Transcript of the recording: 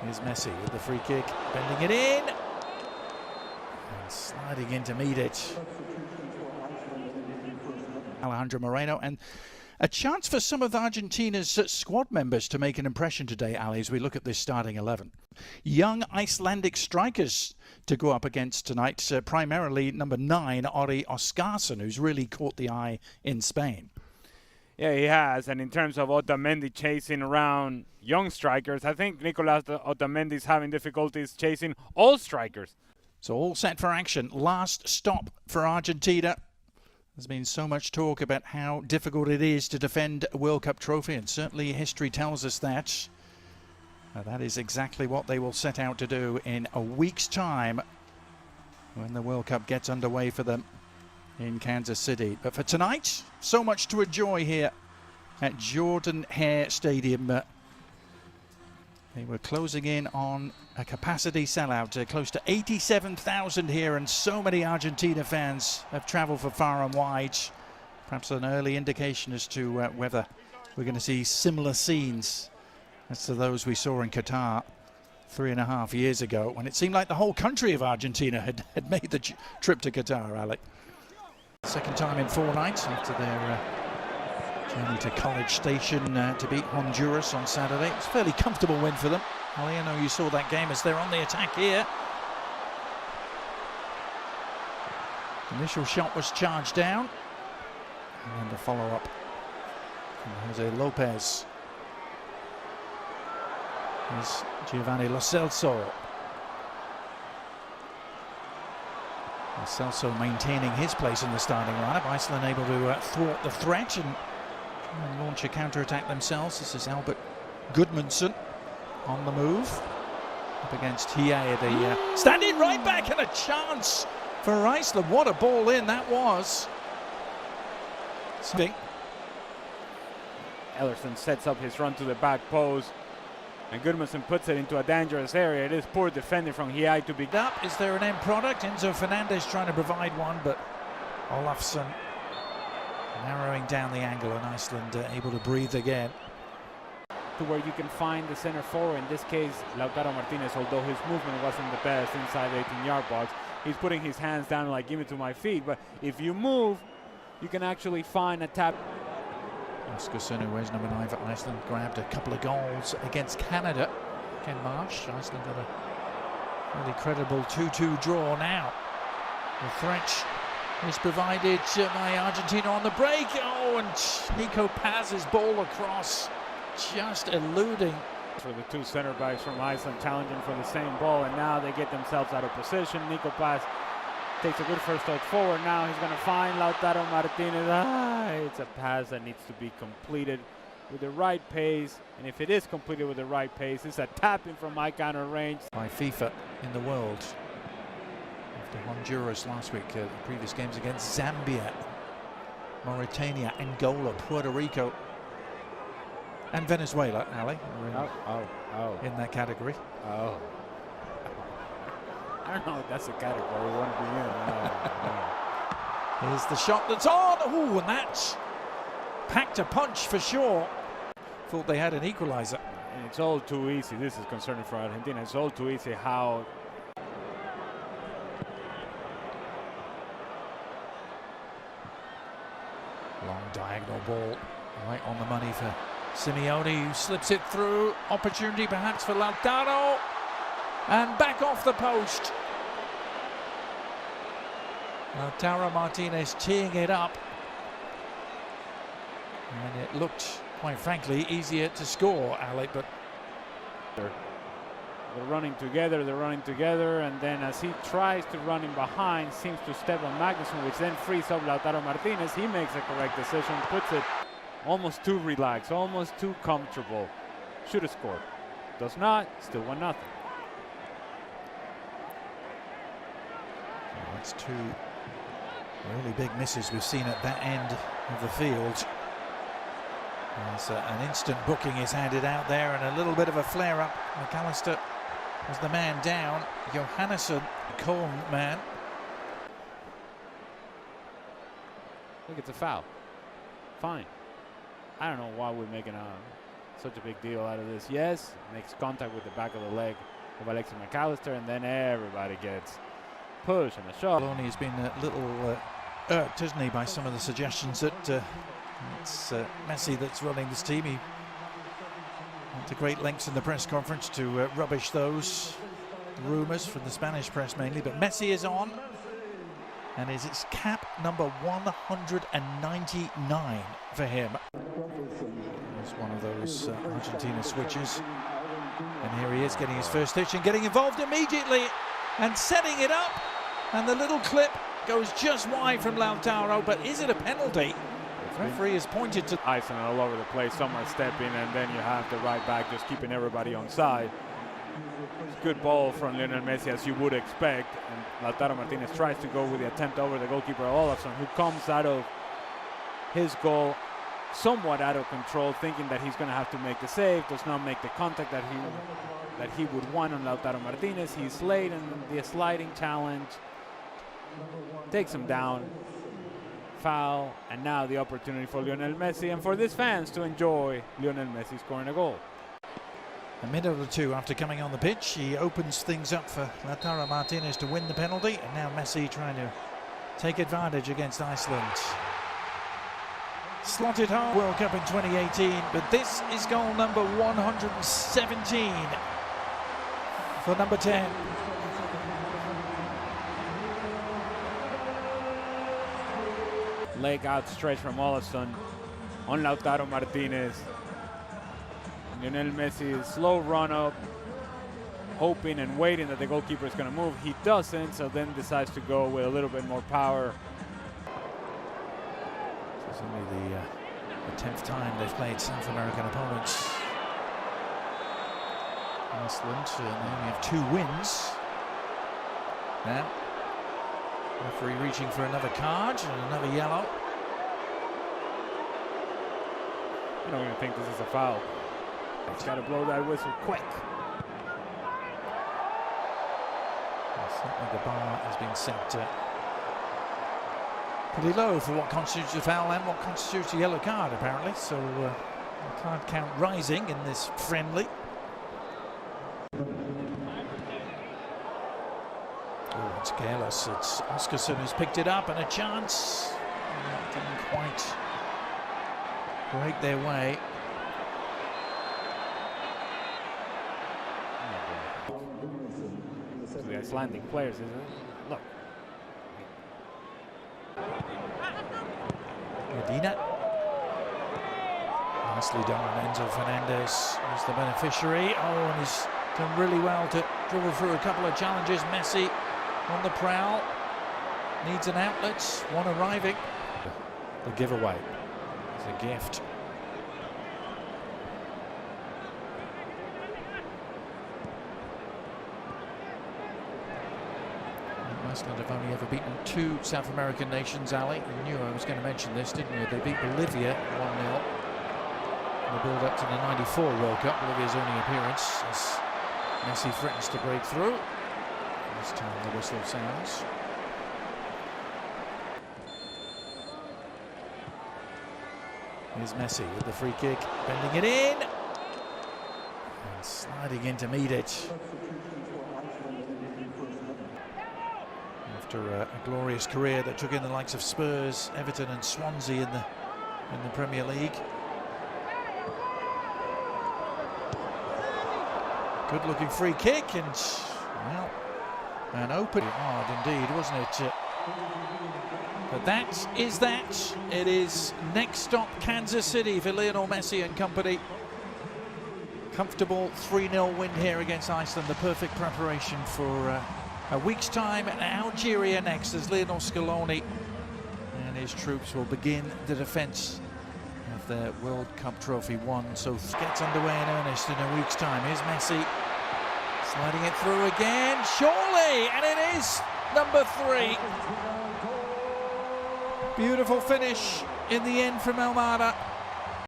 Here's Messi with the free kick, bending it in, and sliding in to meet it. Alejandro Moreno, and a chance for some of Argentina's squad members to make an impression today, Ali, as we look at this starting 11. Young Icelandic strikers to go up against tonight, primarily number 9, Ori Oskarsson, who's really caught the eye in Spain. Yeah, he has. And in terms of Otamendi chasing around young strikers, I think Nicolas Otamendi's having difficulties chasing all strikers. So all set for action. Last stop for Argentina. There's been so much talk about how difficult it is to defend a World Cup trophy, and certainly history tells us that. That is exactly what they will set out to do in a week's time when the World Cup gets underway for them in Kansas City. But for tonight, so much to enjoy here at Jordan-Hare Stadium. They were closing in on a capacity sellout, close to 87,000 here, and so many Argentina fans have travelled for far and wide. Perhaps an early indication as to whether we're going to see similar scenes as to those we saw in Qatar 3.5 years ago, when it seemed like the whole country of Argentina had made the trip to Qatar, Alec. Second time in 4 nights after their journey to College Station to beat Honduras on Saturday. It's a fairly comfortable win for them. Ali, I know you saw that game as they're on the attack here. Initial shot was charged down, and then the follow-up from Jose Lopez. Here's Giovanni Lo Celso. Lo Celso maintaining his place in the starting lineup. Iceland able to thwart the threat and launch a counter-attack themselves. This is Albert Gudmundsson on the move up against Hiei, the standing right back, and a chance for Iceland. What a ball in that was. Ellerson sets up his run to the back post, and Gudmundsson puts it into a dangerous area. It is poor defending from Hiei to be up. Is there an end product? Enzo Fernandez trying to provide one, but Olafsson narrowing down the angle, and Iceland able to breathe again. To where you can find the center forward, in this case Lautaro Martinez, although his movement wasn't the best inside the 18-yard box. He's putting his hands down like, give it to my feet, but if you move, you can actually find a tap. Oskarsson, who wears number 9 for Iceland, grabbed a couple of goals against Canada. Ken Marsh, Iceland got a really credible 2-2 draw now. The threat is provided by Argentina on the break. Oh, and Nico Paz's ball across, just eluding. For the 2 center backs from Iceland challenging for the same ball, and now they get themselves out of position. Nico Paz takes a good first step forward. Now he's going to find Lautaro Martinez. It's a pass that needs to be completed with the right pace, and if it is completed with the right pace, it's a tap in from my counter range. By FIFA in the world. After Honduras last week, the previous games against Zambia, Mauritania, Angola, Puerto Rico, and Venezuela, Ali, in that category. Oh. I don't know if that's a category we want to be in. Here's the shot that's on. Ooh, and that's packed a punch for sure. Thought they had an equalizer. And it's all too easy. This is concerning for Argentina. It's all too easy how. Long diagonal ball right on the money for Simeone, who slips it through. Opportunity perhaps for Lautaro. And back off the post. Lautaro Martinez teeing it up. And it looked, quite frankly, easier to score, Alec, but they're running together, and then as he tries to run in behind, seems to step on Magnusson, which then frees up Lautaro Martinez. He makes a correct decision, puts it almost too relaxed, almost too comfortable. Should have scored. Does not, still 1-0. That's 2 really big misses we've seen at that end of the field. As an instant booking is handed out there, and a little bit of a flare-up. McAllister was the man down. Johannesson, Coleman man. Look, it's a foul. Fine. I don't know why we're making such a big deal out of this. Yes, makes contact with the back of the leg of Alexis McAllister, and then everybody gets pushed and a shot. Maloney has been a little irked, hasn't he, by some of the suggestions that it's Messi that's running this team. He went to great lengths in the press conference to rubbish those rumours from the Spanish press mainly, but Messi is on, and it's cap number 199 for him. It's one of those Argentina switches, and here he is getting his first stitch and getting involved immediately and setting it up, and the little clip goes just wide from Lautaro, but is it a penalty? The referee has pointed to Iceland all over the place, some are stepping, and then you have the right back just keeping everybody on side. Good ball from Lionel Messi, as you would expect, and Lautaro Martinez tries to go with the attempt over the goalkeeper Olafsson, who comes out of his goal somewhat out of control, thinking that he's going to have to make the save, does not make the contact that he would want on Lautaro Martinez. He's late in the sliding challenge, takes him down, foul, and now the opportunity for Lionel Messi and for these fans to enjoy Lionel Messi scoring a goal. a minute or two after coming on the pitch. He opens things up for Lautaro Martinez to win the penalty, and now Messi trying to take advantage against Iceland. Slotted home, World Cup in 2018, but this is goal number 117 for number 10. Leg outstretched from Olafsson on Lautaro Martinez. Lionel Messi, slow run up, hoping and waiting that the goalkeeper is going to move. He doesn't, so then decides to go with a little bit more power. It's only the 10th time they've played South American opponents. Iceland, they only have 2 wins. Now, referee reaching for another card and another yellow. I don't even think this is a foul. He's got to blow that whistle quick. Certainly the bar has been set pretty low for what constitutes a foul and what constitutes a yellow card, apparently. So the card count rising in this friendly. Oh, it's careless. It's Oscarsson who's picked it up, and a chance. And didn't quite break their way. To the Icelandic players, isn't it? Look. Medina. Nicely done. Enzo Fernandez is the beneficiary. Oh, and he's done really well to dribble through a couple of challenges. Messi on the prowl. Needs an outlet. One arriving. The giveaway is a gift. Iceland have only ever beaten 2 South American nations, Ali. You knew I was going to mention this, didn't you? They beat Bolivia 1-0 in the build-up to the '94 World Cup. Bolivia's only appearance as Messi threatens to break through. This time the whistle sounds. Here's Messi with the free kick, bending it in and sliding in to meet it. After a glorious career that took in the likes of Spurs, Everton and Swansea in the Premier League. Good looking free kick, and well, an open hard indeed, wasn't it? But that is that. It is next stop Kansas City for Lionel Messi and company. Comfortable 3-0 win here against Iceland, the perfect preparation for a week's time in Algeria next, as Lionel Scaloni and his troops will begin the defence of their World Cup trophy won. So gets underway in earnest in a week's time. Here's Messi sliding it through again, surely, and it is number 3. Beautiful finish in the end from Almada.